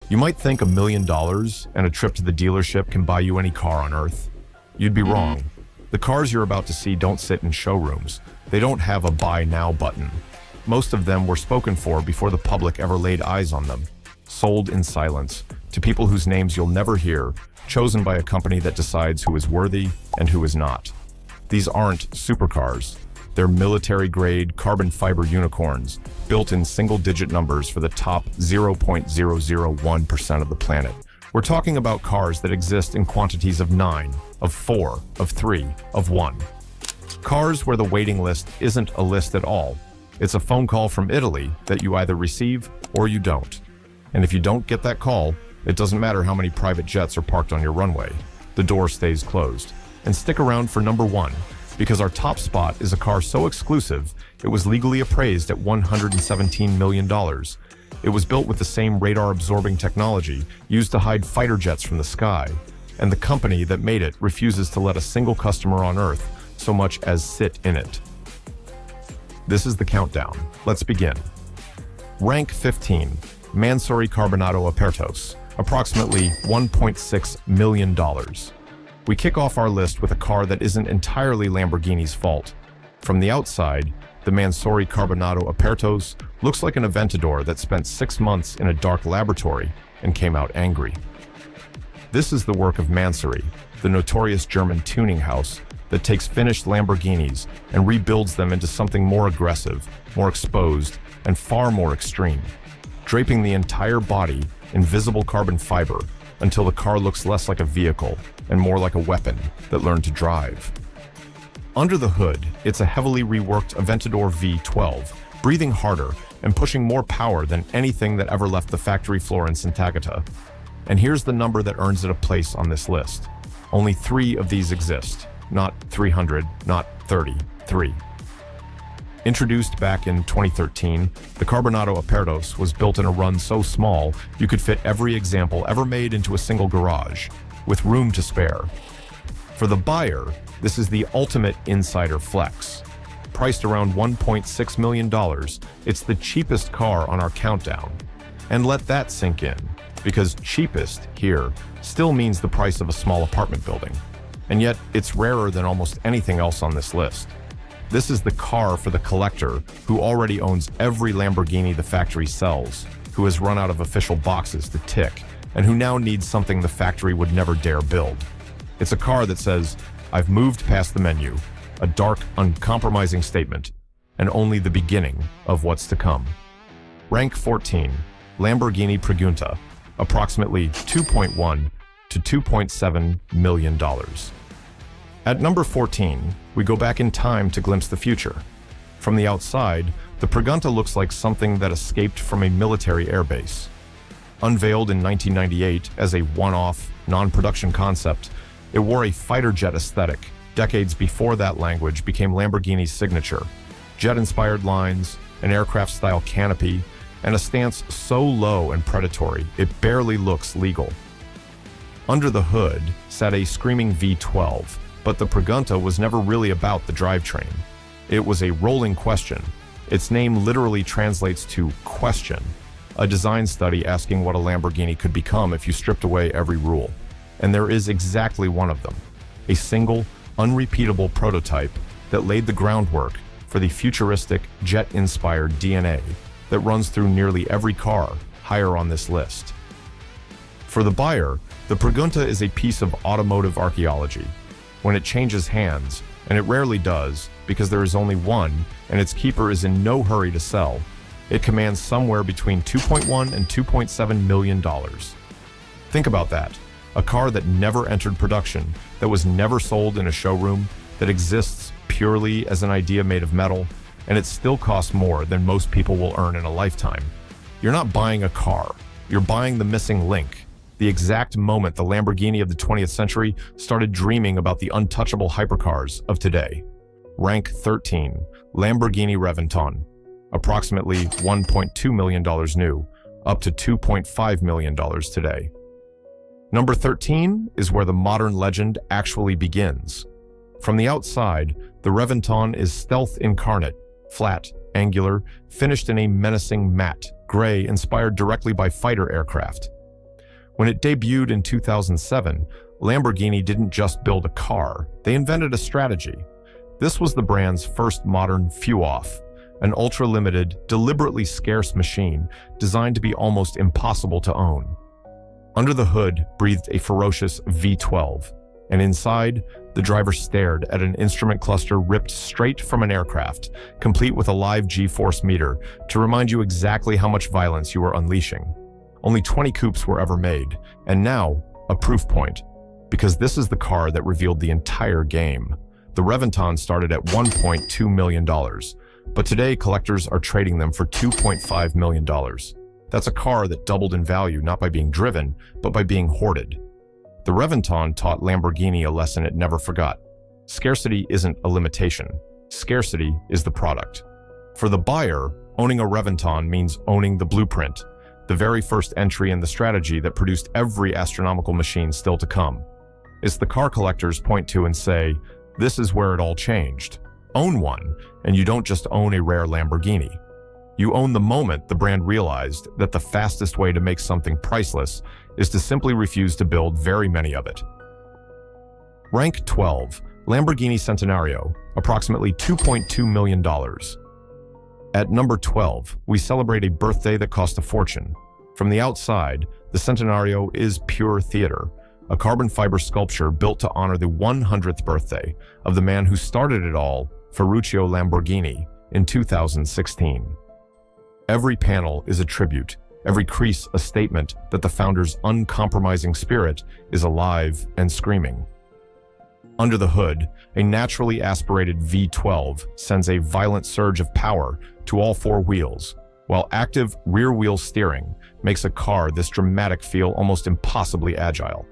You might think $1 million and a trip to the dealership can buy you any car on earth. You'd be wrong. The cars you're about to see don't sit in showrooms. They don't have a buy now button. Most of them were spoken for before the public ever laid eyes on them. Sold in silence, to people whose names you'll never hear, chosen by a company that decides who is worthy and who is not. These aren't supercars. They're military-grade carbon fiber unicorns, built in single-digit numbers for the top 0.001% of the planet. We're talking about cars that exist in quantities of 9, of 4, of 3, of 1. Cars where the waiting list isn't a list at all. It's a phone call from Italy that you either receive or you don't. And if you don't get that call, it doesn't matter how many private jets are parked on your runway. The door stays closed. And stick around for number 1, because our top spot is a car so exclusive, it was legally appraised at $117 million. It was built with the same radar-absorbing technology used to hide fighter jets from the sky, and the company that made it refuses to let a single customer on Earth so much as sit in it. This is the countdown. Let's begin. Rank 15, Mansory Carbonado Apertos, approximately $1.6 million. We kick off our list with a car that isn't entirely Lamborghini's fault. From the outside, the Mansory Carbonado Apertos looks like an Aventador that spent 6 months in a dark laboratory and came out angry. This is the work of Mansory, the notorious German tuning house that takes finished Lamborghinis and rebuilds them into something more aggressive, more exposed, and far more extreme, draping the entire body in visible carbon fiber until the car looks less like a vehicle and more like a weapon that learned to drive. Under the hood, it's a heavily reworked Aventador V12, breathing harder and pushing more power than anything that ever left the factory floor in Sant'Agata. And here's the number that earns it a place on this list. Only 3 of these exist, not 300, not 33. Introduced back in 2013, the Carbonado Apertos was built in a run so small you could fit every example ever made into a single garage, with room to spare. For the buyer, this is the ultimate insider flex. Priced around $1.6 million, it's the cheapest car on our countdown. And let that sink in, because cheapest here still means the price of a small apartment building. And yet, it's rarer than almost anything else on this list. This is the car for the collector who already owns every Lamborghini the factory sells, who has run out of official boxes to tick, and who now needs something the factory would never dare build. It's a car that says, "I've moved past the menu," a dark, uncompromising statement, and only the beginning of what's to come. Rank 14, Lamborghini Pregunta, approximately $2.1 to $2.7 million. At number 14, we go back in time to glimpse the future. From the outside, the Pregunta looks like something that escaped from a military airbase. Unveiled in 1998 as a one-off, non-production concept, it wore a fighter jet aesthetic. Decades before that language became Lamborghini's signature. Jet-inspired lines, an aircraft-style canopy, and a stance so low and predatory, it barely looks legal. Under the hood sat a screaming V12, but the Pregunta was never really about the drivetrain. It was a rolling question. Its name literally translates to question, a design study asking what a Lamborghini could become if you stripped away every rule. And there is exactly one of them, a single, unrepeatable prototype that laid the groundwork for the futuristic, jet-inspired DNA that runs through nearly every car higher on this list. For the buyer, the Pregunta is a piece of automotive archaeology. When it changes hands, and it rarely does because there is only one and its keeper is in no hurry to sell, it commands somewhere between $2.1 and $2.7 million. Think about that. A car that never entered production, that was never sold in a showroom, that exists purely as an idea made of metal, and it still costs more than most people will earn in a lifetime. You're not buying a car, you're buying the missing link. The exact moment the Lamborghini of the 20th century started dreaming about the untouchable hypercars of today. Rank 13, Lamborghini Reventón, approximately $1.2 million new, up to $2.5 million today. Number 13 is where the modern legend actually begins. From the outside, the Reventón is stealth incarnate, flat, angular, finished in a menacing matte, gray inspired directly by fighter aircraft. When it debuted in 2007, Lamborghini didn't just build a car, they invented a strategy. This was the brand's first modern few-off, an ultra-limited, deliberately scarce machine designed to be almost impossible to own. Under the hood breathed a ferocious V12, and inside, the driver stared at an instrument cluster ripped straight from an aircraft, complete with a live G-force meter to remind you exactly how much violence you were unleashing. Only 20 coupes were ever made, and now, a proof point, because this is the car that revealed the entire game. The Reventón started at $1.2 million, but today collectors are trading them for $2.5 million. That's a car that doubled in value not by being driven, but by being hoarded. The Reventón taught Lamborghini a lesson it never forgot. Scarcity isn't a limitation. Scarcity is the product. For the buyer, owning a Reventón means owning the blueprint, the very first entry in the strategy that produced every astronomical machine still to come. It's the car collectors point to and say, this is where it all changed. Own one, and you don't just own a rare Lamborghini. You own the moment the brand realized that the fastest way to make something priceless is to simply refuse to build very many of it. Rank 12, Lamborghini Centenario, approximately $2.2 million. At number 12, we celebrate a birthday that cost a fortune. From the outside, the Centenario is pure theater, a carbon fiber sculpture built to honor the 100th birthday of the man who started it all, Ferruccio Lamborghini, in 2016. Every panel is a tribute, every crease a statement that the founder's uncompromising spirit is alive and screaming. Under the hood, a naturally aspirated V12 sends a violent surge of power to all four wheels, while active rear-wheel steering makes a car this dramatic feel almost impossibly agile.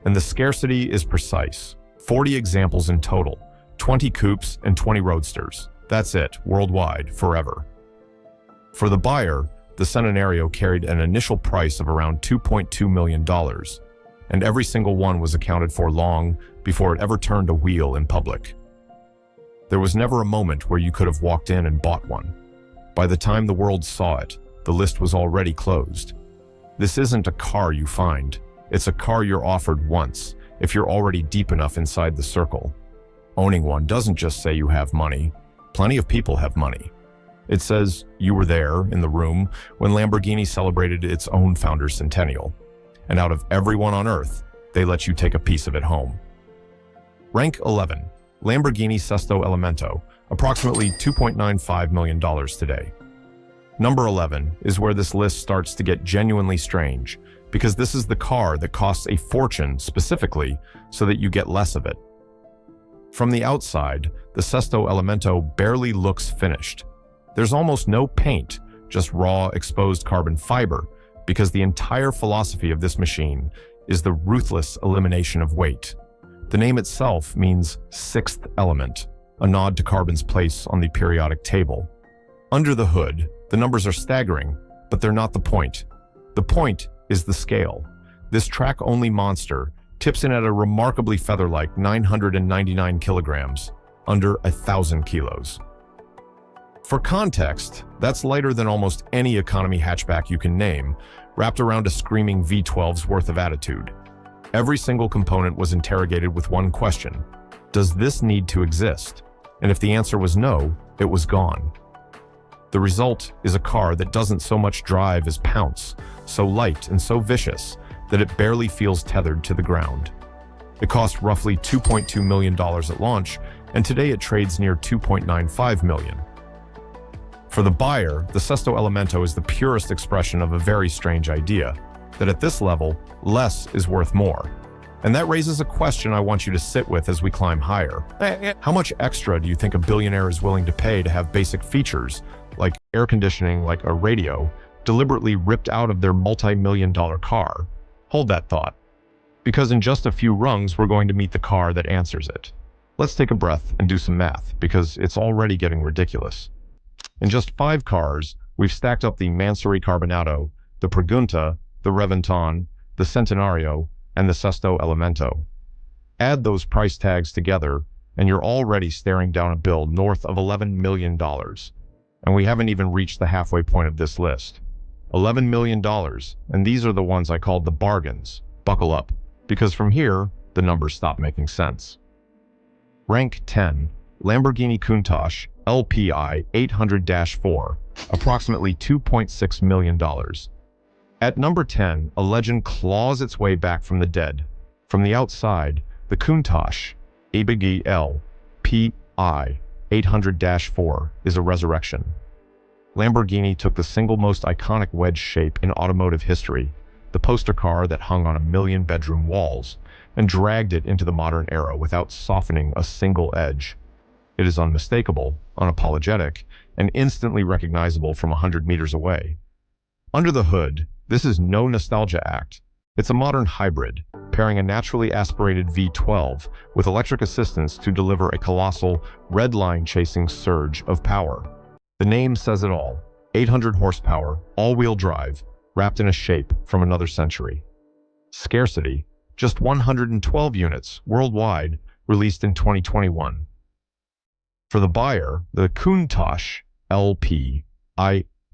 And the scarcity is precise. 40 examples in total, 20 coupes and 20 roadsters. That's it, worldwide, forever. For the buyer, the Centenario carried an initial price of around $2.2 million, and every single one was accounted for long before it ever turned a wheel in public. There was never a moment where you could have walked in and bought one. By the time the world saw it, the list was already closed. This isn't a car you find. It's a car you're offered once, if you're already deep enough inside the circle. Owning one doesn't just say you have money. Plenty of people have money. It says you were there in the room when Lamborghini celebrated its own founder's centennial. And out of everyone on Earth, they let you take a piece of it home. Rank 11, Lamborghini Sesto Elemento, approximately $2.95 million today. Number 11 is where this list starts to get genuinely strange, because this is the car that costs a fortune specifically so that you get less of it. From the outside, the Sesto Elemento barely looks finished. There's almost no paint, just raw, exposed carbon fiber, because the entire philosophy of this machine is the ruthless elimination of weight. The name itself means sixth element, a nod to carbon's place on the periodic table. Under the hood, the numbers are staggering, but they're not the point. The point is the scale. This track-only monster tips in at a remarkably feather-like 999 kilograms, under 1,000 kilos. For context, that's lighter than almost any economy hatchback you can name, wrapped around a screaming V12's worth of attitude. Every single component was interrogated with one question: does this need to exist? And if the answer was no, it was gone. The result is a car that doesn't so much drive as pounce, so light and so vicious that it barely feels tethered to the ground. It cost roughly $2.2 million at launch, and today it trades near $2.95 million. For the buyer, the Sesto Elemento is the purest expression of a very strange idea, that at this level, less is worth more. And that raises a question I want you to sit with as we climb higher. How much extra do you think a billionaire is willing to pay to have basic features, like air conditioning, like a radio, deliberately ripped out of their multi-million-dollar car? Hold that thought, because in just a few rungs, we're going to meet the car that answers it. Let's take a breath and do some math, because it's already getting ridiculous. In just 5 cars, we've stacked up the Mansory Carbonado, the Pregunta, the Reventón, the Centenario, and the Sesto Elemento. Add those price tags together, and you're already staring down a bill north of $11 million. And we haven't even reached the halfway point of this list. $11 million, and these are the ones I called the bargains. Buckle up, because from here, the numbers stop making sense. Rank 10, Lamborghini Countach LPI 800-4, approximately $2.6 million. At number 10, a legend claws its way back from the dead. From the outside, the Countach LPI 800-4 is a resurrection. Lamborghini took the single most iconic wedge shape in automotive history, the poster car that hung on a million bedroom walls, and dragged it into the modern era without softening a single edge. It is unmistakable, unapologetic, and instantly recognizable from 100 meters away. Under the hood, this is no nostalgia act. It's a modern hybrid, pairing a naturally aspirated V12 with electric assistance to deliver a colossal, red line-chasing surge of power. The name says it all. 800 horsepower, all-wheel drive, wrapped in a shape from another century. Scarcity, just 112 units worldwide, released in 2021. For the buyer, the Countach LPI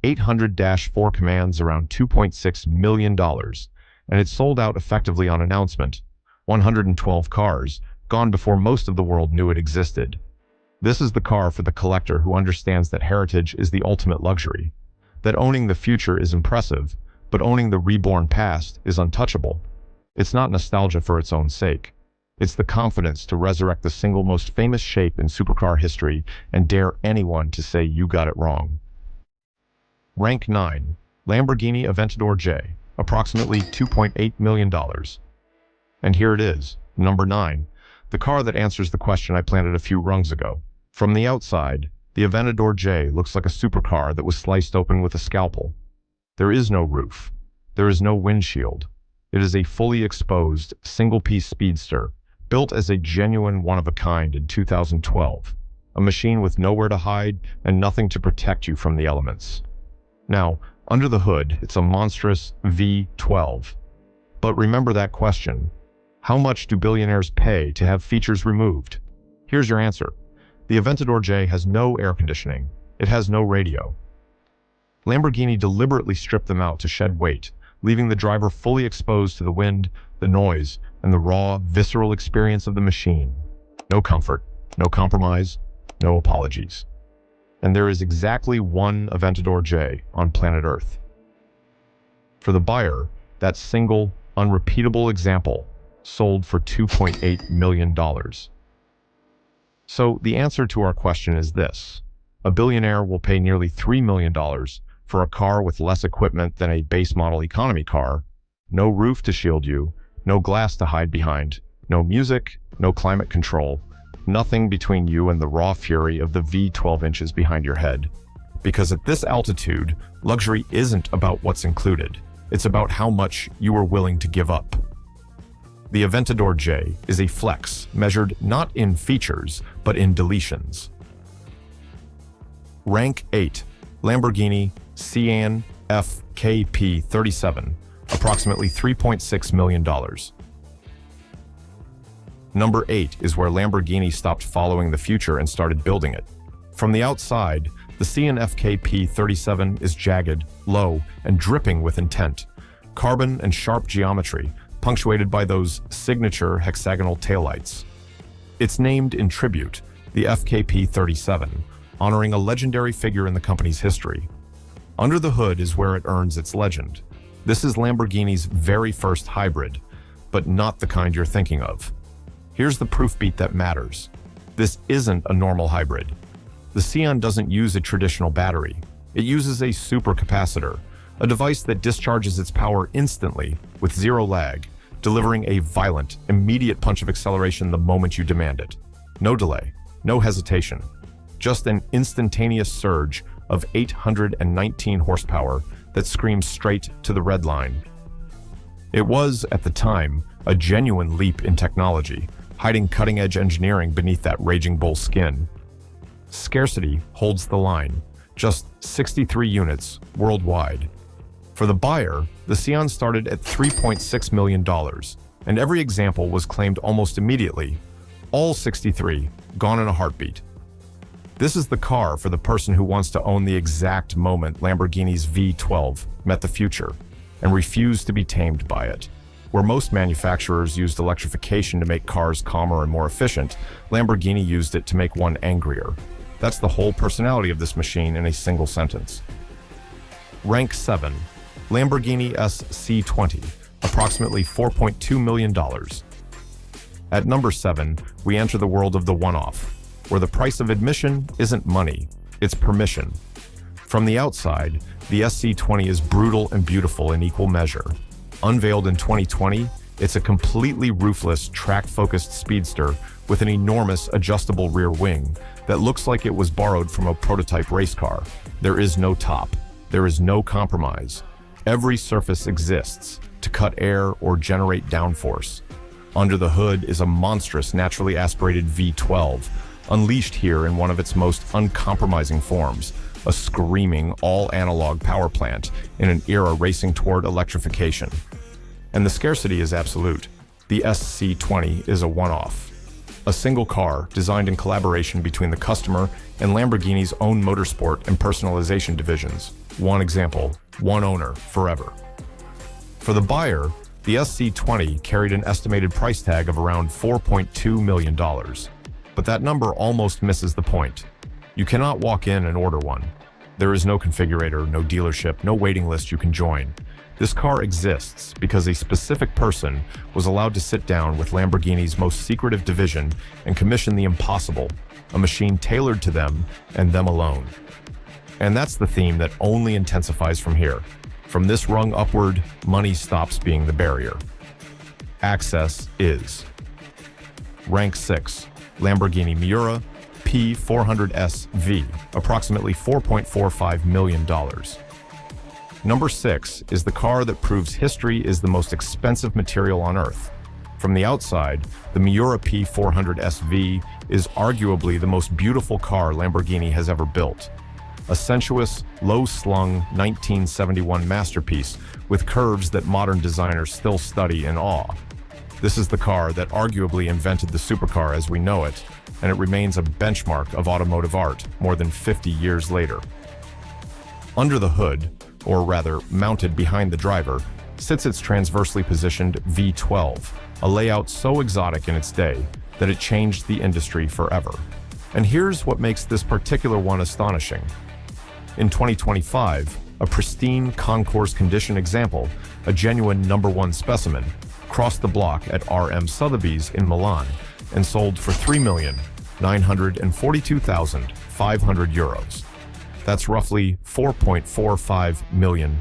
800-4 commands around $2.6 million, and it sold out effectively on announcement. 112 cars, gone before most of the world knew it existed. This is the car for the collector who understands that heritage is the ultimate luxury, that owning the future is impressive, but owning the reborn past is untouchable. It's not nostalgia for its own sake. It's the confidence to resurrect the single most famous shape in supercar history and dare anyone to say you got it wrong. Rank 9, Lamborghini Aventador J, approximately $2.8 million. And here it is, number 9, the car that answers the question I planted a few rungs ago. From the outside, the Aventador J looks like a supercar that was sliced open with a scalpel. There is no roof. There is no windshield. It is a fully exposed, single-piece speedster, built as a genuine one-of-a-kind in 2012, a machine with nowhere to hide and nothing to protect you from the elements. Now, under the hood, it's a monstrous V12. But remember that question. How much do billionaires pay to have features removed? Here's your answer. The Aventador J has no air conditioning. It has no radio. Lamborghini deliberately stripped them out to shed weight, leaving the driver fully exposed to the wind, the noise, and the raw, visceral experience of the machine. No comfort, no compromise, no apologies. And there is exactly one Aventador J on planet Earth. For the buyer, that single, unrepeatable example sold for $2.8 million. So the answer to our question is this. A billionaire will pay nearly $3 million for a car with less equipment than a base model economy car, no roof to shield you, no glass to hide behind, no music, no climate control, nothing between you and the raw fury of the V12 inches behind your head. Because at this altitude, luxury isn't about what's included. It's about how much you are willing to give up. The Aventador J is a flex measured not in features, but in deletions. Rank 8, Lamborghini Sián FKP 37, approximately $3.6 million. Number 8 is where Lamborghini stopped following the future and started building it. From the outside, the Sián FKP 37 is jagged, low, and dripping with intent. Carbon and sharp geometry, punctuated by those signature hexagonal taillights. It's named in tribute, the FKP 37, honoring a legendary figure in the company's history. Under the hood is where it earns its legend. This is Lamborghini's very first hybrid, but not the kind you're thinking of. Here's the proof beat that matters. This isn't a normal hybrid. The Sián doesn't use a traditional battery. It uses a supercapacitor, a device that discharges its power instantly with zero lag, delivering a violent, immediate punch of acceleration the moment you demand it. No delay, no hesitation, just an instantaneous surge of 819 horsepower that screams straight to the red line. It was, at the time, a genuine leap in technology, hiding cutting-edge engineering beneath that raging bull skin. Scarcity holds the line, just 63 units worldwide. For the buyer, the Sián started at $3.6 million, and every example was claimed almost immediately, all 63 gone in a heartbeat. This is the car for the person who wants to own the exact moment Lamborghini's V12 met the future and refused to be tamed by it. Where most manufacturers used electrification to make cars calmer and more efficient, Lamborghini used it to make one angrier. That's the whole personality of this machine in a single sentence. Rank 7. Lamborghini SC20, approximately $4.2 million. At number 7, we enter the world of the one-off, where the price of admission isn't money, it's permission. From the outside, the SC20 is brutal and beautiful in equal measure. Unveiled in 2020, it's a completely roofless, track-focused speedster with an enormous adjustable rear wing that looks like it was borrowed from a prototype race car. There is no top. There is no compromise. Every surface exists to cut air or generate downforce. Under the hood is a monstrous naturally aspirated V12, unleashed here in one of its most uncompromising forms, a screaming all-analog power plant in an era racing toward electrification. And the scarcity is absolute. The SC20 is a one-off. A single car designed in collaboration between the customer and Lamborghini's own motorsport and personalization divisions. One example, one owner, forever. For the buyer, the SC20 carried an estimated price tag of around $4.2 million. But that number almost misses the point. You cannot walk in and order one. There is no configurator, no dealership, no waiting list you can join. This car exists because a specific person was allowed to sit down with Lamborghini's most secretive division and commission the impossible, a machine tailored to them and them alone. And that's the theme that only intensifies from here. From this rung upward, money stops being the barrier. Access is. Rank 6. Lamborghini Miura P400SV, approximately $4.45 million. Number 6 is the car that proves history is the most expensive material on Earth. From the outside, the Miura P400SV is arguably the most beautiful car Lamborghini has ever built. A sensuous, low-slung 1971 masterpiece with curves that modern designers still study in awe. This is the car that arguably invented the supercar as we know it, and it remains a benchmark of automotive art more than 50 years later. Under the hood, or rather mounted behind the driver, sits its transversely positioned V12, a layout so exotic in its day that it changed the industry forever. And here's what makes this particular one astonishing. In 2025, a pristine concourse condition example, a genuine #1 specimen, crossed the block at RM Sotheby's in Milan and sold for €3,942,500. That's roughly $4.45 million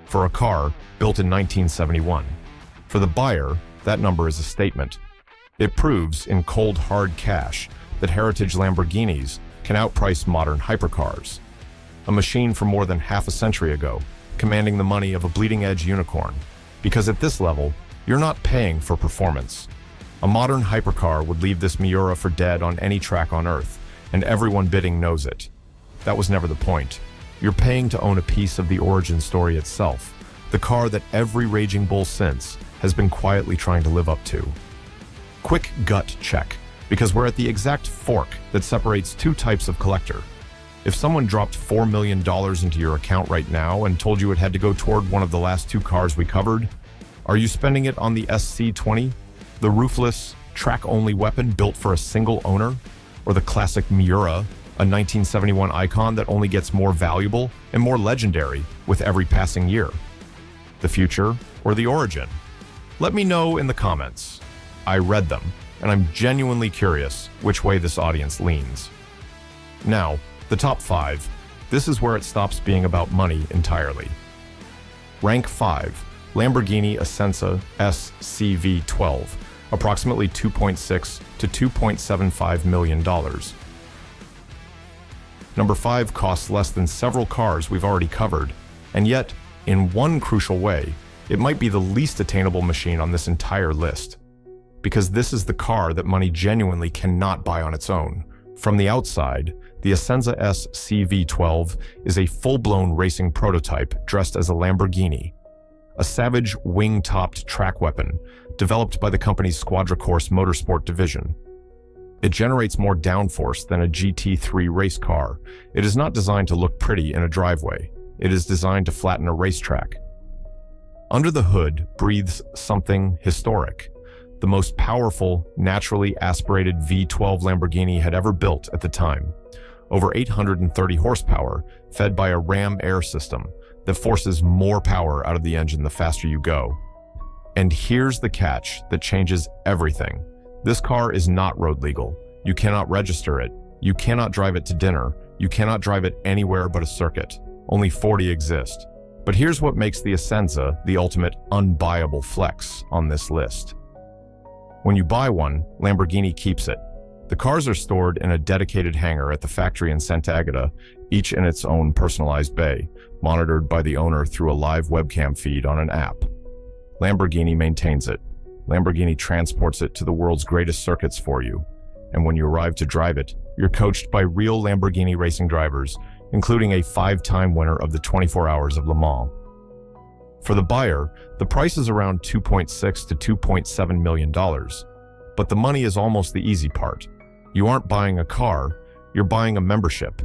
for a car built in 1971. For the buyer, that number is a statement. It proves in cold hard cash that heritage Lamborghinis can outprice modern hypercars. A machine from more than half a century ago, commanding the money of a bleeding-edge unicorn. Because at this level, you're not paying for performance. A modern hypercar would leave this Miura for dead on any track on Earth, and everyone bidding knows it. That was never the point. You're paying to own a piece of the origin story itself, the car that every raging bull since has been quietly trying to live up to. Quick gut check, because we're at the exact fork that separates two types of collector. If someone dropped $4 million into your account right now and told you it had to go toward one of the last two cars we covered, are you spending it on the SC20, the roofless, track-only weapon built for a single owner, or the classic Miura, a 1971 icon that only gets more valuable and more legendary with every passing year? The future or the origin? Let me know in the comments. I read them, and I'm genuinely curious which way this audience leans. Now, the top 5. This is where it stops being about money entirely. Rank 5. Lamborghini Essenza SCV12, approximately $2.6 to $2.75 million. Number 5 costs less than several cars we've already covered, and yet, in one crucial way, it might be the least attainable machine on this entire list. Because this is the car that money genuinely cannot buy on its own. From the outside, the Essenza SCV12 is a full-blown racing prototype dressed as a Lamborghini. A savage wing-topped track weapon developed by the company's Squadra Corse motorsport division. It generates more downforce than a GT3 race car. It is not designed to look pretty in a driveway. It is designed to flatten a racetrack. Under the hood breathes something historic. The most powerful, naturally aspirated V12 Lamborghini had ever built at the time. Over 830 horsepower, fed by a ram air system that forces more power out of the engine the faster you go. And here's the catch that changes everything. This car is not road legal. You cannot register it. You cannot drive it to dinner. You cannot drive it anywhere but a circuit. Only 40 exist. But here's what makes the Essenza the ultimate unbuyable flex on this list. When you buy one, Lamborghini keeps it. The cars are stored in a dedicated hangar at the factory in Santa Agata, each in its own personalized bay, monitored by the owner through a live webcam feed on an app. Lamborghini maintains it. Lamborghini transports it to the world's greatest circuits for you. And when you arrive to drive it, you're coached by real Lamborghini racing drivers, including a 5-time winner of the 24 Hours of Le Mans. For the buyer, the price is around $2.6 to $2.7 million. But the money is almost the easy part. You aren't buying a car, you're buying a membership.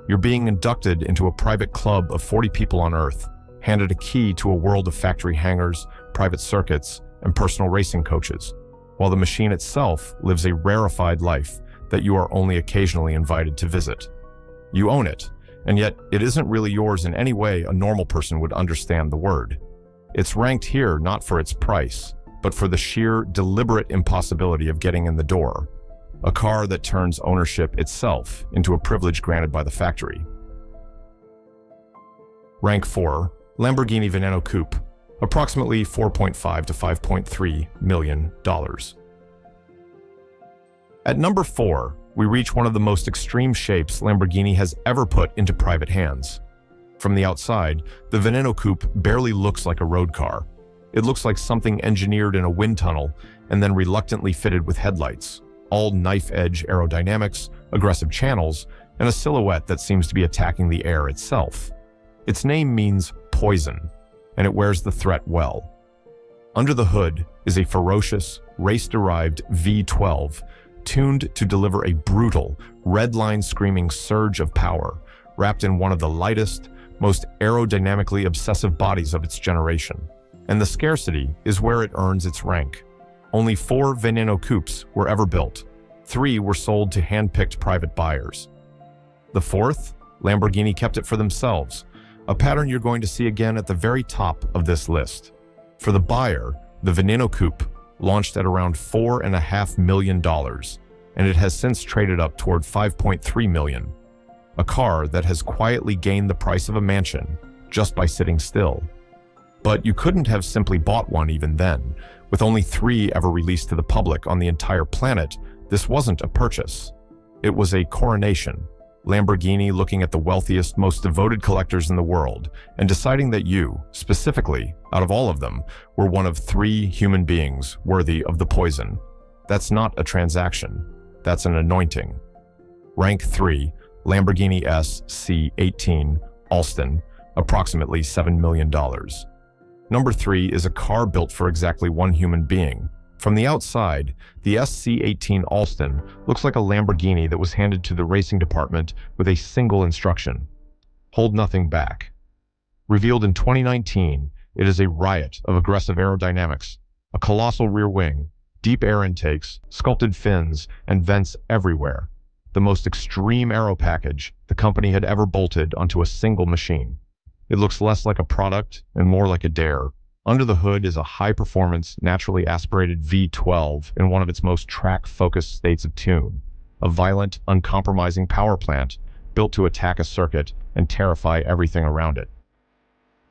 You're being inducted into a private club of 40 people on Earth, handed a key to a world of factory hangars, private circuits, and personal racing coaches, while the machine itself lives a rarefied life that you are only occasionally invited to visit. You own it, and yet it isn't really yours in any way a normal person would understand the word. It's ranked here not for its price, but for the sheer, deliberate impossibility of getting in the door. A car that turns ownership itself into a privilege granted by the factory. Rank 4, Lamborghini Veneno Coupe, approximately $4.5 to $5.3 million. At number 4, we reach one of the most extreme shapes Lamborghini has ever put into private hands. From the outside, the Veneno Coupe barely looks like a road car. It looks like something engineered in a wind tunnel and then reluctantly fitted with headlights, all knife-edge aerodynamics, aggressive channels, and a silhouette that seems to be attacking the air itself. Its name means poison, and it wears the threat well. Under the hood is a ferocious, race-derived V12, tuned to deliver a brutal, red-line-screaming surge of power, wrapped in one of the lightest, most aerodynamically obsessive bodies of its generation. And the scarcity is where it earns its rank. Only 4 Veneno Coupes were ever built. 3 were sold to hand-picked private buyers. The 4th, Lamborghini kept it for themselves, a pattern you're going to see again at the very top of this list. For the buyer, the Veneno Coupe launched at around $4.5 million, and it has since traded up toward $5.3 million. A car that has quietly gained the price of a mansion just by sitting still. But you couldn't have simply bought one even then. With only 3 ever released to the public on the entire planet, this wasn't a purchase. It was a coronation. Lamborghini looking at the wealthiest, most devoted collectors in the world and deciding that you, specifically, out of all of them, were one of 3 human beings worthy of the poison. That's not a transaction. That's an anointing. Rank 3, Lamborghini SC20 Alston, approximately $7 million. Number 3 is a car built for exactly one human being. From the outside, the SC20 Alston looks like a Lamborghini that was handed to the racing department with a single instruction: hold nothing back. Revealed in 2019, it is a riot of aggressive aerodynamics, a colossal rear wing, deep air intakes, sculpted fins, and vents everywhere. The most extreme aero package the company had ever bolted onto a single machine. It looks less like a product and more like a dare. Under the hood is a high-performance, naturally aspirated V12 in one of its most track-focused states of tune. A violent, uncompromising power plant built to attack a circuit and terrify everything around it.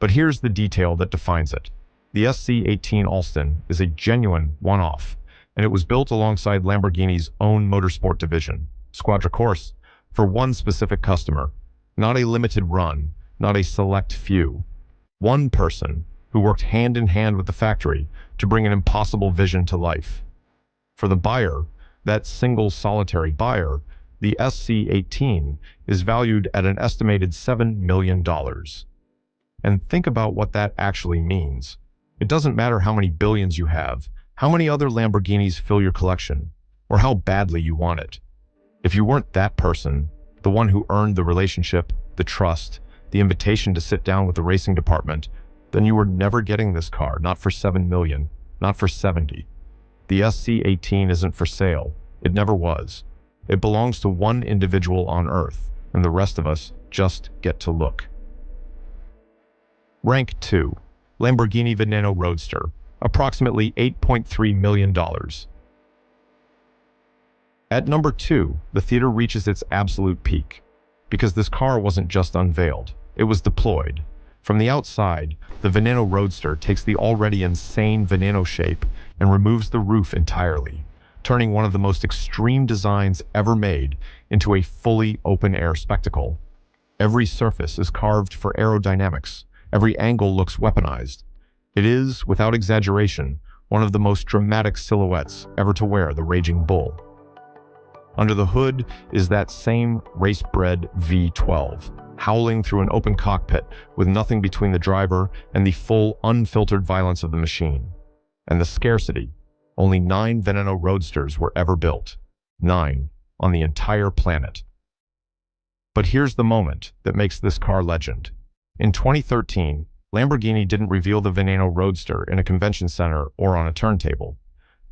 But here's the detail that defines it. The SC20 Alston is a genuine one-off, and it was built alongside Lamborghini's own motorsport division, Squadra Corse, for one specific customer. Not a limited run, not a select few. One person who worked hand in hand with the factory to bring an impossible vision to life. For the buyer, that single solitary buyer, the SC20 is valued at an estimated $7 million. And think about what that actually means. It doesn't matter how many billions you have, how many other Lamborghinis fill your collection. or how badly you want it. If you weren't that person, the one who earned the relationship, the trust, the invitation to sit down with the racing department, then you were never getting this car, not for 7 million, not for 70. The SC18 isn't for sale. It never was. It belongs to one individual on Earth, and the rest of us just get to look. Rank 2. Lamborghini Veneno Roadster, approximately $8.3 million. At number 2, the theater reaches its absolute peak, because this car wasn't just unveiled, it was deployed. From the outside, the Veneno Roadster takes the already insane Veneno shape and removes the roof entirely, turning one of the most extreme designs ever made into a fully open-air spectacle. Every surface is carved for aerodynamics. Every angle looks weaponized. It is, without exaggeration, one of the most dramatic silhouettes ever to wear the Raging Bull. Under the hood is that same race-bred V12, howling through an open cockpit with nothing between the driver and the full, unfiltered violence of the machine. And the scarcity. Only 9 Veneno Roadsters were ever built. 9 on the entire planet. But here's the moment that makes this car legend. In 2013, Lamborghini didn't reveal the Veneno Roadster in a convention center or on a turntable.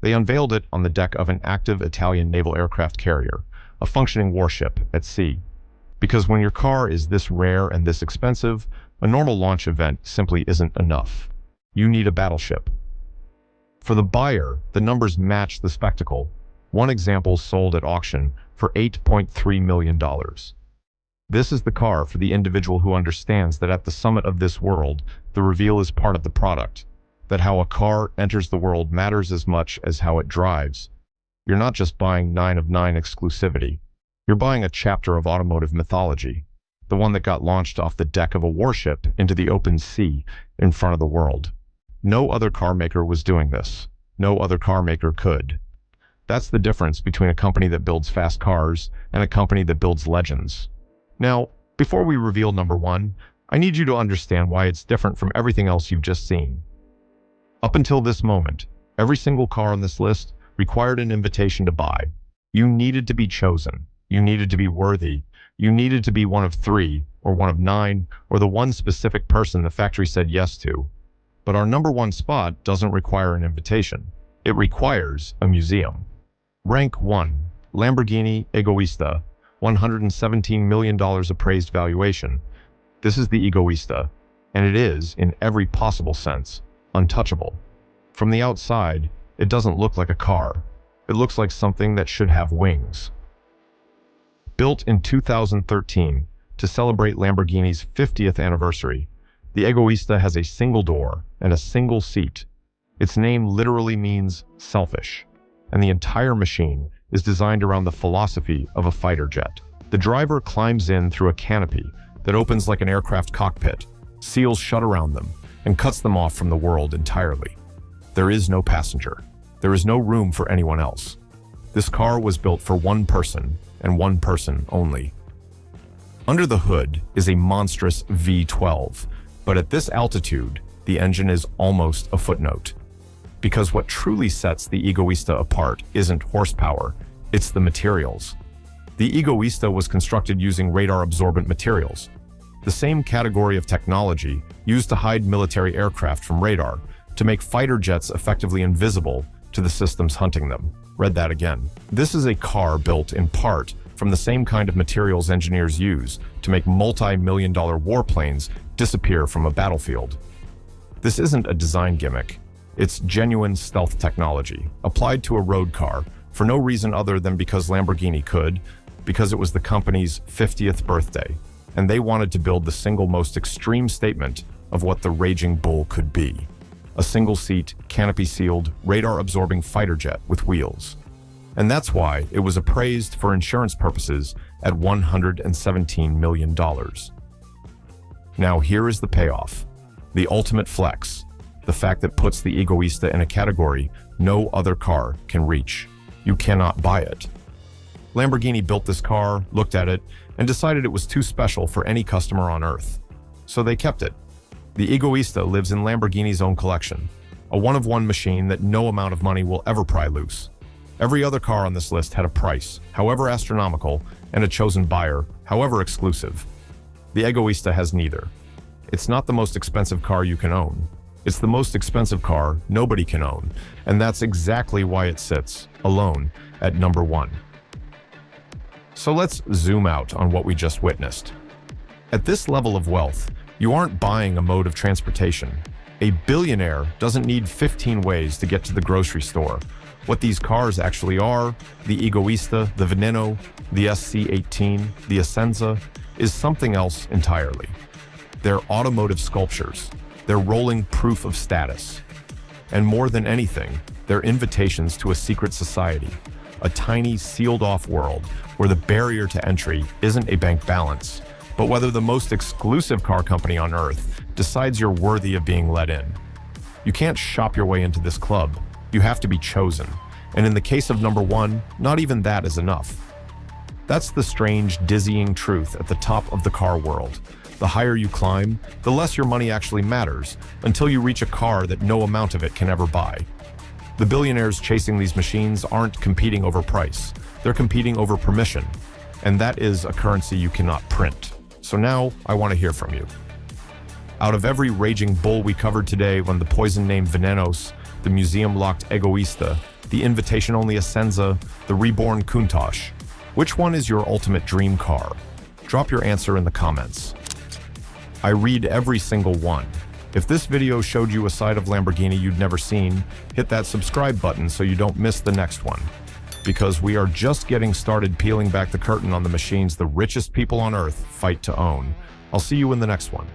They unveiled it on the deck of an active Italian naval aircraft carrier, a functioning warship at sea. Because when your car is this rare and this expensive, a normal launch event simply isn't enough. You need a battleship. For the buyer, the numbers match the spectacle. One example sold at auction for $8.3 million. This is the car for the individual who understands that at the summit of this world, the reveal is part of the product, that how a car enters the world matters as much as how it drives. You're not just buying 9 of 9 exclusivity. You're buying a chapter of automotive mythology, the one that got launched off the deck of a warship into the open sea in front of the world. No other car maker was doing this. No other car maker could. That's the difference between a company that builds fast cars and a company that builds legends. Now, before we reveal number 1, I need you to understand why it's different from everything else you've just seen. Up until this moment, every single car on this list required an invitation to buy. You needed to be chosen. You needed to be worthy. You needed to be one of 3, or one of 9, or the one specific person the factory said yes to. But our number 1 spot doesn't require an invitation. It requires a museum. Rank 1, Lamborghini Egoista, $117 million appraised valuation. This is the Egoista, and it is, in every possible sense, untouchable. From the outside, it doesn't look like a car. It looks like something that should have wings. Built in 2013 to celebrate Lamborghini's 50th anniversary, the Egoista has a single door and a single seat. Its name literally means selfish, and the entire machine is designed around the philosophy of a fighter jet. The driver climbs in through a canopy that opens like an aircraft cockpit, seals shut around them, and cuts them off from the world entirely. There is no passenger. There is no room for anyone else. This car was built for one person, and one person only. Under the hood is a monstrous V12, but at this altitude, the engine is almost a footnote. Because what truly sets the Egoista apart isn't horsepower, it's the materials. The Egoista was constructed using radar-absorbent materials, the same category of technology used to hide military aircraft from radar to make fighter jets effectively invisible to the systems hunting them. Read that again. This is a car built in part from the same kind of materials engineers use to make multi-million-dollar warplanes disappear from a battlefield. This isn't a design gimmick. It's genuine stealth technology, applied to a road car for no reason other than because Lamborghini could, because it was the company's 50th birthday, and they wanted to build the single most extreme statement of what the Raging Bull could be. A single-seat, canopy-sealed, radar-absorbing fighter jet with wheels. And that's why it was appraised for insurance purposes at $117 million. Now here is the payoff. The ultimate flex. The fact that puts the Egoista in a category no other car can reach. You cannot buy it. Lamborghini built this car, looked at it, and decided it was too special for any customer on Earth. So they kept it. The Egoista lives in Lamborghini's own collection, a one-of-one machine that no amount of money will ever pry loose. Every other car on this list had a price, however astronomical, and a chosen buyer, however exclusive. The Egoista has neither. It's not the most expensive car you can own. It's the most expensive car nobody can own, and that's exactly why it sits, alone, at number 1. So let's zoom out on what we just witnessed. At this level of wealth, you aren't buying a mode of transportation. A billionaire doesn't need 15 ways to get to the grocery store. What these cars actually are, the Egoista, the Veneno, the SC18, the Essenza, is something else entirely. They're automotive sculptures. They're rolling proof of status. And more than anything, they're invitations to a secret society, a tiny, sealed-off world where the barrier to entry isn't a bank balance, but whether the most exclusive car company on Earth decides you're worthy of being let in. You can't shop your way into this club. You have to be chosen. And in the case of number 1, not even that is enough. That's the strange, dizzying truth at the top of the car world. The higher you climb, the less your money actually matters, until you reach a car that no amount of it can ever buy. The billionaires chasing these machines aren't competing over price. They're competing over permission. And that is a currency you cannot print. So now, I want to hear from you. Out of every raging bull we covered today, when the poison-named Venenos, the museum-locked Egoista, the invitation-only Essenza, the reborn Countach, which one is your ultimate dream car? Drop your answer in the comments. I read every single one. If this video showed you a side of Lamborghini you'd never seen, hit that subscribe button so you don't miss the next one. Because we are just getting started peeling back the curtain on the machines the richest people on Earth fight to own. I'll see you in the next one.